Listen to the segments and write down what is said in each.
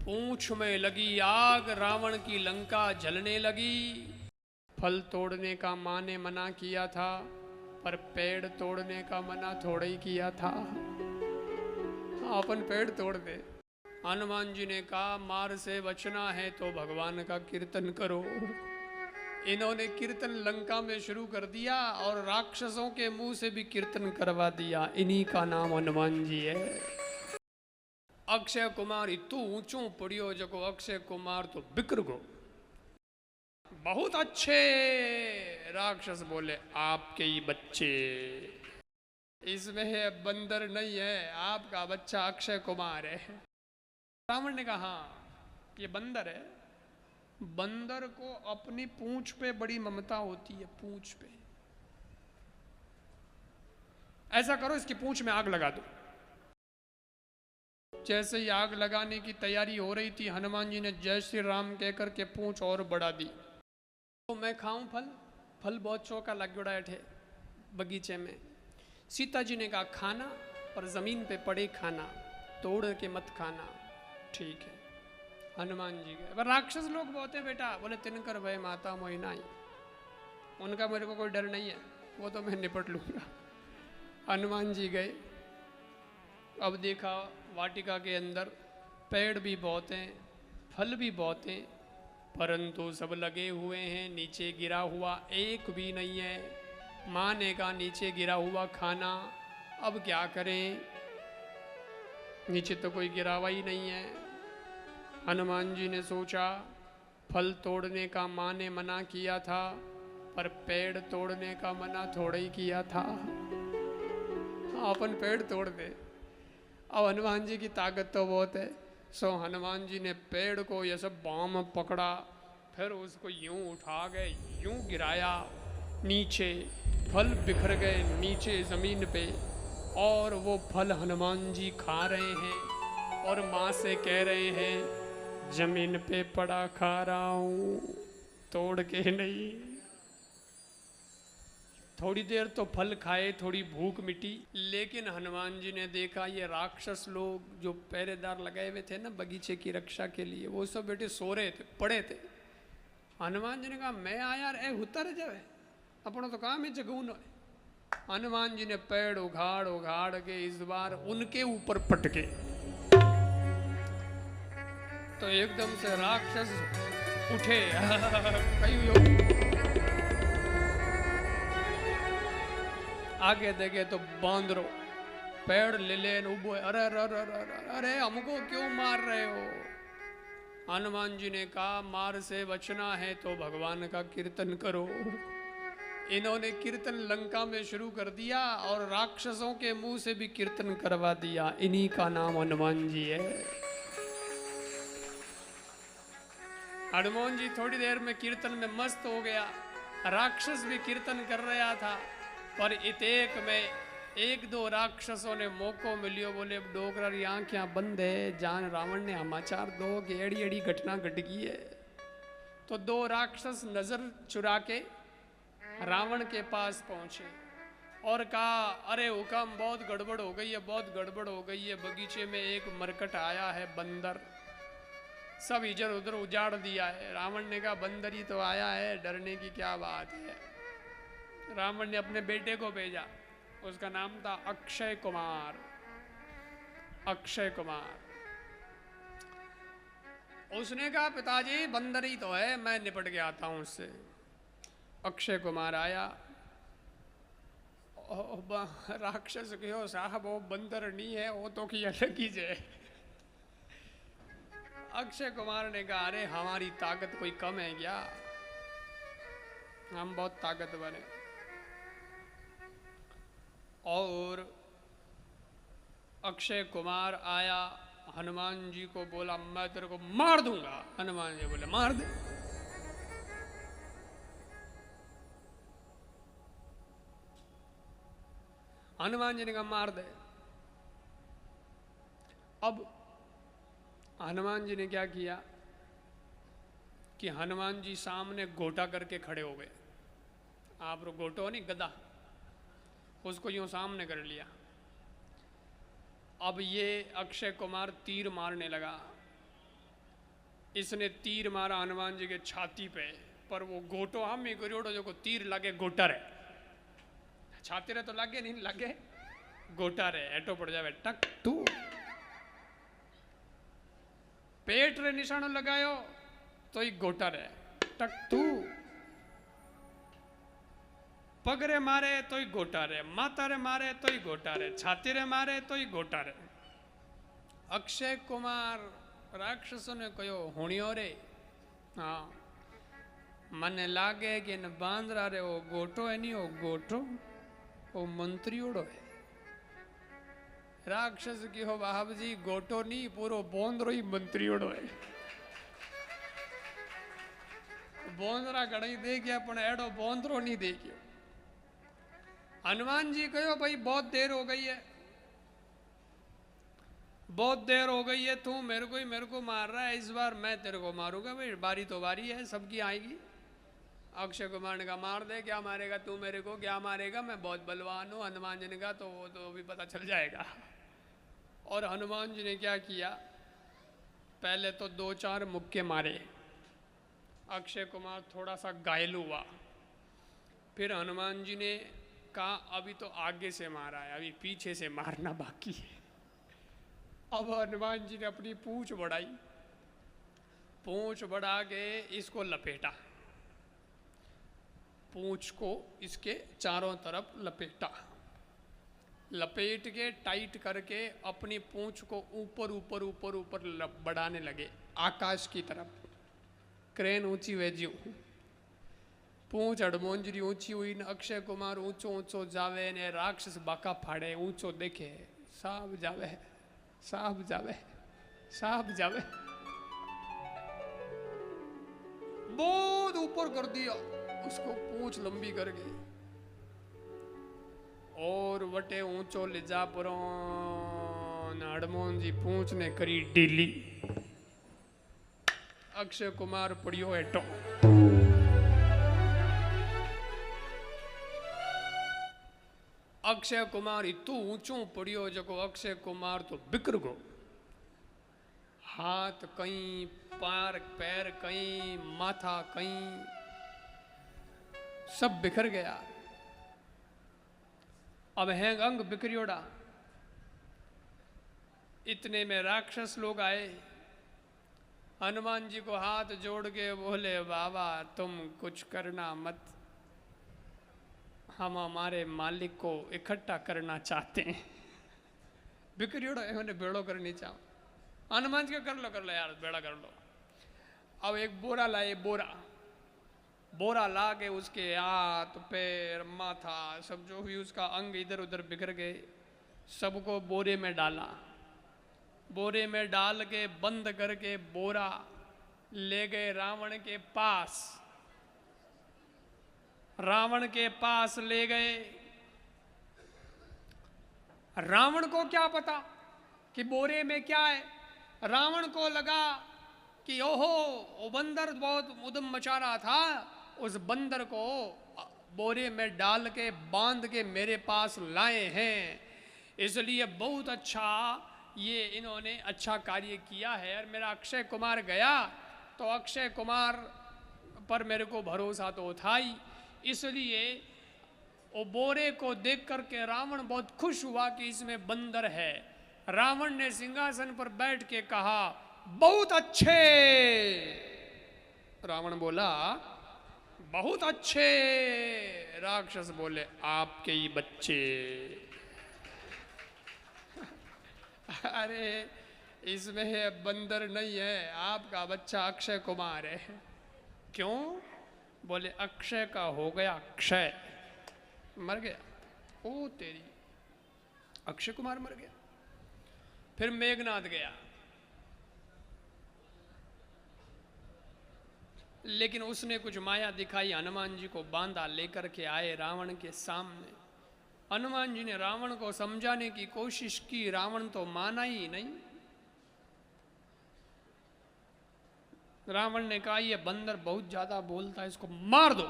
पूंछ में लगी आग, रावण की लंका जलने लगी। फल तोड़ने का माँ ने मना किया था, पर पेड़ तोड़ने का मना थोड़ा ही किया था। अपन पेड़ तोड़ दे। हनुमान जी ने कहा मार से बचना है तो भगवान का कीर्तन करो। इन्होंने कीर्तन लंका में शुरू कर दिया और राक्षसों के मुंह से भी कीर्तन करवा दिया। इन्हीं का नाम हनुमान जी है। अक्षय कुमार इतू ऊंचो पड़ियो जको अक्षय कुमार तो बिक्र गो। बहुत अच्छे राक्षस बोले आपके ही बच्चे, इसमें है बंदर नहीं है, आपका बच्चा अक्षय कुमार है। रावण ने कहा हाँ ये बंदर है। बंदर को अपनी पूंछ पे बड़ी ममता होती है, पूंछ पे। ऐसा करो इसकी पूंछ में आग लगा दो। जैसे ही आग लगाने की तैयारी हो रही थी, हनुमान जी ने जय श्री राम कहकर के पूंछ और बढ़ा दी। तो मैं खाऊं फल? फल बहुत चौका लग है बगीचे में। सीता जी ने कहा खाना, पर जमीन पे पड़े खाना, तोड़ के मत खाना। ठीक है। हनुमान जी गए, पर राक्षस लोग बहुत है बेटा। बोले तिनकर भय माता मोहि नाई, उनका मेरे को कोई डर नहीं है, वो तो मैं निपट लूंगा। हनुमान जी गए। अब देखा वाटिका के अंदर पेड़ भी बहुत हैं, फल भी बहुत हैं, परंतु सब लगे हुए हैं, नीचे गिरा हुआ एक भी नहीं है। माँ ने कहा नीचे गिरा हुआ खाना, अब क्या करें, नीचे तो कोई गिरा हुआ ही नहीं है। हनुमान जी ने सोचा फल तोड़ने का माँ ने मना किया था, पर पेड़ तोड़ने का मना थोड़ा ही किया था। हाँ अपन पेड़ तोड़ दे। अब हनुमान जी की ताकत तो बहुत है। सो हनुमान जी ने पेड़ को ये सब बाम पकड़ा, फिर उसको यूं उठा गए, यूं गिराया नीचे, फल बिखर गए नीचे ज़मीन पे। और वो फल हनुमान जी खा रहे हैं और माँ से कह रहे हैं जमीन पे पड़ा खा रहा हूँ, तोड़ के नहीं। थोड़ी देर तो फल खाए, थोड़ी भूख मिटी, लेकिन हनुमान जी ने देखा ये राक्षस लोग जो पहरेदार लगाए हुए थे ना बगीचे की रक्षा के लिए, वो सब बेटे सो रहे थे, पड़े थे। हनुमान जी ने कहा मैं आया रे उतर जाए, अपना तो काम है जगून। हनुमान जी ने पेड़ उखाड़ उखाड़ के इस बार उनके ऊपर पटके, तो एकदम से राक्षस उठे। आगे देखे तो बांदरो पेड़ ले ले उबो, अरे अरे अरे अरे अरे हमको क्यों मार रहे हो? हनुमान जी ने कहा मार से बचना है तो भगवान का कीर्तन करो। इन्होंने कीर्तन लंका में शुरू कर दिया और राक्षसों के मुंह से भी कीर्तन करवा दिया। इन्हीं का नाम हनुमान जी है। हनुमान जी थोड़ी देर में कीर्तन में मस्त हो गया, राक्षस भी कीर्तन कर रहा था, पर इतेक में एक दो राक्षसों ने मौको मिलियो, बोले डोगरा री आंखें बंद है, जान रावण ने समाचार दो कि एड़ी एड़ी घटना घट गई है। तो दो राक्षस नजर चुरा के रावण के पास पहुंचे और कहा अरे हुक्म बहुत गड़बड़ हो गई है, बहुत गड़बड़ हो गई है, बगीचे में एक मरकट आया है बंदर, सब इधर उधर उजाड़ दिया है। रावण ने कहा बंदर ही तो आया है, डरने की क्या बात है। रावण ने अपने बेटे को भेजा, उसका नाम था अक्षय कुमार। अक्षय कुमार उसने कहा पिताजी बंदर ही तो है, मैं निपट के आता हूं उससे। अक्षय कुमार आया, राक्षस कहो साहब वो बंदर नहीं है, वो तो की अलग ही है। अक्षय कुमार ने कहा अरे हमारी ताकत कोई कम है क्या, हम बहुत ताकतवर हैं। और अक्षय कुमार आया, हनुमान जी को बोला मैं तेरे को मार दूंगा। हनुमान जी बोले मार दे। हनुमान जी ने कहा मार दे। अब हनुमान जी ने क्या किया कि हनुमान जी सामने गोटा करके खड़े हो गए। आप गोटो नहीं गदा, उसको यूं सामने कर लिया अब ये अक्षय कुमार तीर मारने लगा। इसने तीर मारा हनुमान जी के छाती पे, पर वो गोटो हम ही करियोड़ो जो को तीर लगे गोटर है, छाती रे तो लगे नहीं लगे गोटा रे, एटो पड़ जावे टक टू। पेट रे निशानो लगायो तो ही गोटा रे टक टू, पग रे मारे तो ही गोटा रे, माता रे मारे तो ही गोटा रे, छाती रे मारे तो ही गोटा रे। अक्षय कुमार राक्षसों ने कहो होणियो रे, हाँ मने लागे कि न बांदरा रे वो गोटो है नहीं, वो गोटो वो मंत्रियोड़ो है। राक्षस की हो बाब जी गोटो नहीं, पूरो बोंदरो ही मंत्रियोड़ो है। बोंदरा घड़ी दे गया पण एडो बोंदरो नहीं दे गयो। हनुमान जी कहो भाई बहुत देर हो गई है, बहुत देर हो गई है, तू मेरे को मार रहा है, इस बार मैं तेरे को मारूंगा भाई, बारी तो बारी है, सबकी आएगी। अक्षय कुमार ने कहा मार दे, क्या मारेगा तू मेरे को, क्या मारेगा, मैं बहुत बलवान हूँ। हनुमान जी ने कहा तो वो तो अभी पता चल जाएगा। और हनुमान जी ने क्या किया, पहले तो 2-4 मुक्के मारे, अक्षय कुमार थोड़ा सा घायल हुआ। फिर हनुमान जी ने कहा अभी तो आगे से मारा है, अभी पीछे से मारना बाकी है। अब हनुमान जी ने अपनी पूंछ बढ़ाई, पूंछ बढ़ा के इसको लपेटा, पूंछ को इसके चारों तरफ लपेटा, लपेट के टाइट करके अपनी पूंछ को ऊपर ऊपर ऊपर ऊपर बढ़ाने लगे आकाश की तरफ। क्रेन ऊंची वेज्यू, पूंछ अड़मोंजरी ऊंची हुई न अक्षय कुमार ऊंचो ऊंचो जावे ने राक्षस बाका फाड़े, ऊंचो देखे साफ जावे साफ जावे साफ जावे, बहुत ऊपर कर दिया उसको पूंछ लंबी करके, और वटे ऊंचो ले जा परो हनुमान जी पूंछ ने करी ढीली। अक्षय कुमार पड़ियो हेठो। अक्षय कुमार इतू ऊंचो पड़ियो जो अक्षय कुमार तो बिखर गो, हाथ कहीं पैर कहीं माथा कहीं सब बिखर गया। अब है अंग बिखरियोड़ा। इतने में राक्षस लोग आए, हनुमान जी को हाथ जोड़ के बोले बाबा तुम कुछ करना मत, हम हमारे मालिक को इकट्ठा करना चाहते हैं। बिक्रियोड़ो इन्होंने बेड़ो करनी चाहो, हनुमान जी का कर लो यार बेड़ा कर लो। अब एक बोरा लाए, बोरा ला के उसके हाथ पैर माथा सब जो भी उसका अंग इधर उधर बिखर गए, सबको बोरे में डाला, बोरे में डाल के बंद करके बोरा ले गए रावण के पास, रावण के पास ले गए। रावण को क्या पता कि बोरे में क्या है, रावण को लगा कि ओहो वो बंदर बहुत उद्यम मचा रहा था, उस बंदर को बोरे में डाल के बांध के मेरे पास लाए हैं, इसलिए बहुत अच्छा ये इन्होंने अच्छा कार्य किया है। और मेरा अक्षय कुमार गया तो अक्षय कुमार पर मेरे को भरोसा तो था ही, इसलिए वो बोरे को देख करके रावण बहुत खुश हुआ कि इसमें बंदर है। रावण ने सिंहासन पर बैठ के कहा बहुत अच्छे, रावण बोला बहुत अच्छे, राक्षस बोले आपके ही बच्चे। अरे इसमें बंदर नहीं है, आपका बच्चा अक्षय कुमार है। क्यों? बोले अक्षय का हो गया क्षय, मर गया। ओ तेरी, अक्षय कुमार मर गया। फिर मेघनाद गया, लेकिन उसने कुछ माया दिखाई, हनुमान जी को बांधा, लेकर के आए रावण के सामने। हनुमान जी ने रावण को समझाने की कोशिश की, रावण तो माना ही नहीं। रावण ने कहा ये बंदर बहुत ज्यादा बोलता है, इसको मार दो।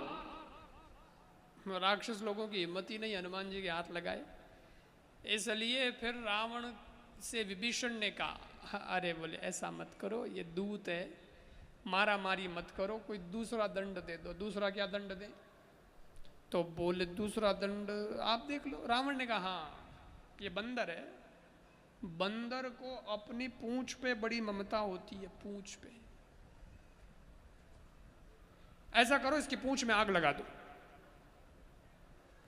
राक्षस लोगों की हिम्मत ही नहीं हनुमान जी के हाथ लगाए, इसलिए फिर रावण से विभीषण ने कहा, अरे बोले ऐसा मत करो, ये दूत है, मारा मारी मत करो, कोई दूसरा दंड दे दो। दूसरा क्या दंड दे? तो बोले दूसरा दंड आप देख लो। रावण ने कहा, हाँ ये बंदर है, बंदर को अपनी पूंछ पे बड़ी ममता होती है, पूंछ पे। ऐसा करो, इसकी पूंछ में आग लगा दो।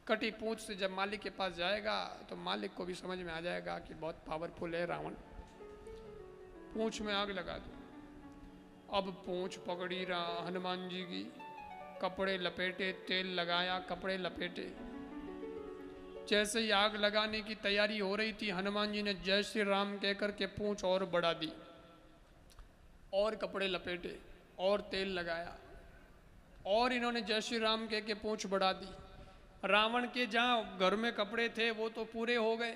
कटी पूंछ से जब मालिक के पास जाएगा तो मालिक को भी समझ में आ जाएगा कि बहुत पावरफुल है रावण। पूंछ में आग लगा दो। अब पूंछ पकड़ी रहा हनुमान जी की, कपड़े लपेटे, तेल लगाया, कपड़े लपेटे। जैसे ही आग लगाने की तैयारी हो रही थी, हनुमान जी ने जय श्री राम कहकर के पूंछ और बढ़ा दी, और कपड़े लपेटे, और तेल लगाया, और इन्होंने जय श्री राम कह के पूंछ बढ़ा दी। रावण के जहाँ घर में कपड़े थे वो तो पूरे हो गए,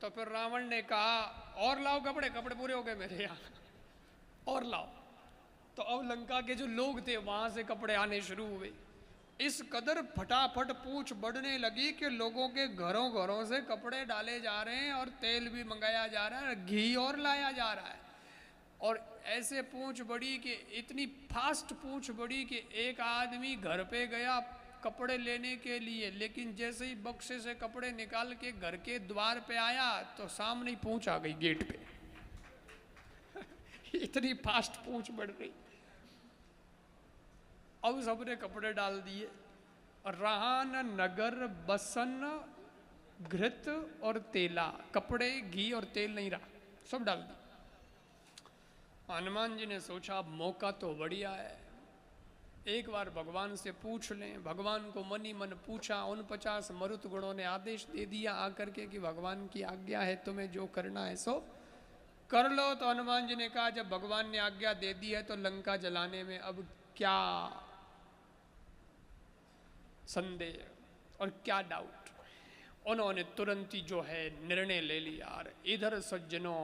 तो फिर रावण ने कहा और लाओ कपड़े, कपड़े पूरे हो गए मेरे यहाँ, और लाओ। तो अब लंका के जो लोग थे वहां से कपड़े आने शुरू हुए। इस कदर फटाफट पूंछ बढ़ने लगी कि लोगों के घरों घरों से कपड़े डाले जा रहे हैं, और तेल भी मंगाया जा रहा है, घी और लाया जा रहा है। और ऐसे पूंछ बढ़ी कि इतनी फास्ट पूंछ बढ़ी कि एक आदमी घर पे गया कपड़े लेने के लिए, लेकिन जैसे ही बक्से से कपड़े निकाल के घर के द्वार पे आया तो सामने ही पूंछ आ गई गेट पे। इतनी फास्ट पूंछ बढ़ गई। अब सबने कपड़े डाल दिए, राहन नगर बसन घृत और तेला, कपड़े घी और तेल नहीं रहा, सब डाल दिया। हनुमान जी ने सोचा अब मौका तो बढ़िया है, एक बार भगवान से पूछ लें। भगवान को मन ही मन पूछा। उन 50 मरुत गुणों ने आदेश दे दिया आकर के कि भगवान की आज्ञा है, तुम्हें जो करना है सो कर लो। तो हनुमान जी ने कहा जब भगवान ने आज्ञा दे दी है तो लंका जलाने में अब क्या संदेह और क्या डाउट। उन्होंने तुरंत ही जो है निर्णय ले लिया। इधर सज्जनों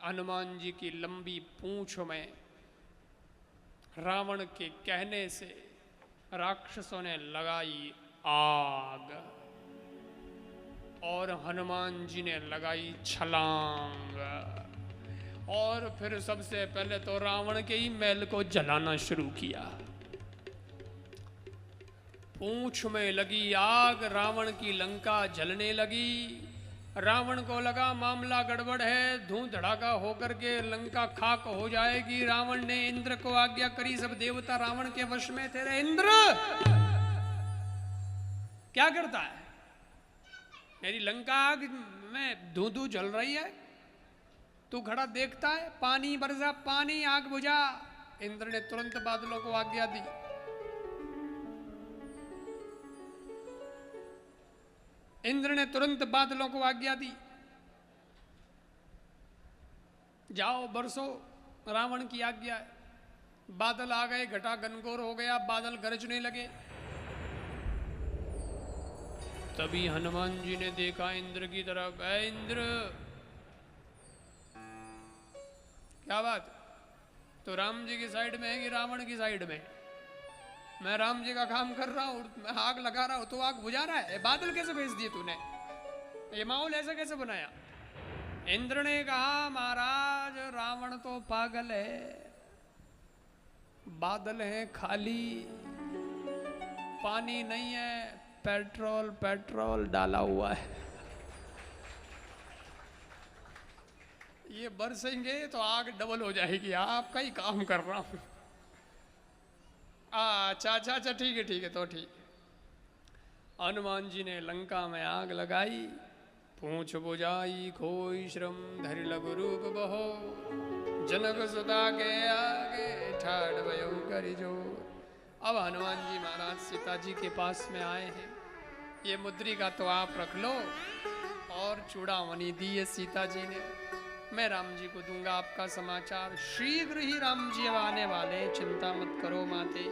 हनुमान जी की लंबी पूंछ में रावण के कहने से राक्षसों ने लगाई आग, और हनुमान जी ने लगाई छलांग, और फिर सबसे पहले तो रावण के ही महल को जलाना शुरू किया। पूंछ में लगी आग, रावण की लंका जलने लगी। रावण को लगा मामला गड़बड़ है, धूम धड़ाका होकर के लंका खाक हो जाएगी। रावण ने इंद्र को आज्ञा करी, सब देवता रावण के वश में थे। रे इंद्र क्या करता है, मेरी लंका आग में धू धू जल रही है, तू खड़ा देखता है, पानी बरसा, पानी आग बुझा। इंद्र ने तुरंत बादलों को आज्ञा दी। इंद्र ने तुरंत बादलों को आज्ञा दी, जाओ बरसो, रावण की आज्ञा है। बादल आ गए, घटा घनघोर हो गया, बादल गरजने लगे। तभी हनुमान जी ने देखा इंद्र की तरफ, ऐ इंद्र क्या बात, तो राम जी की साइड में है कि रावण की साइड में? मैं राम जी का काम कर रहा हूँ, मैं आग लगा रहा हूँ, तो आग बुझा रहा है। बादल कैसे भेज दिए तूने, ये माहौल ऐसे कैसे बनाया? इंद्र ने कहा महाराज रावण तो पागल है, बादल है खाली, पानी नहीं है, पेट्रोल पेट्रोल डाला हुआ है। ये बरसेंगे तो आग डबल हो जाएगी, आपका ही काम कर रहा हूं। अच्छा अच्छा अच्छा ठीक है तो ठीक। हनुमान जी ने लंका में आग लगाई, पूंछ बुझाई, खोई श्रम धरि लघु रूप बहो, जनक सुता के आगे ठाड़ भयो करि जोर। अब हनुमान जी महाराज सीता जी के पास में आए हैं। ये मुद्रिका तो आप रख लो, और चूड़ामणि दी है सीता जी ने। मैं राम जी को दूंगा आपका समाचार, शीघ्र ही राम जी अब आने वाले, चिंता मत करो माते।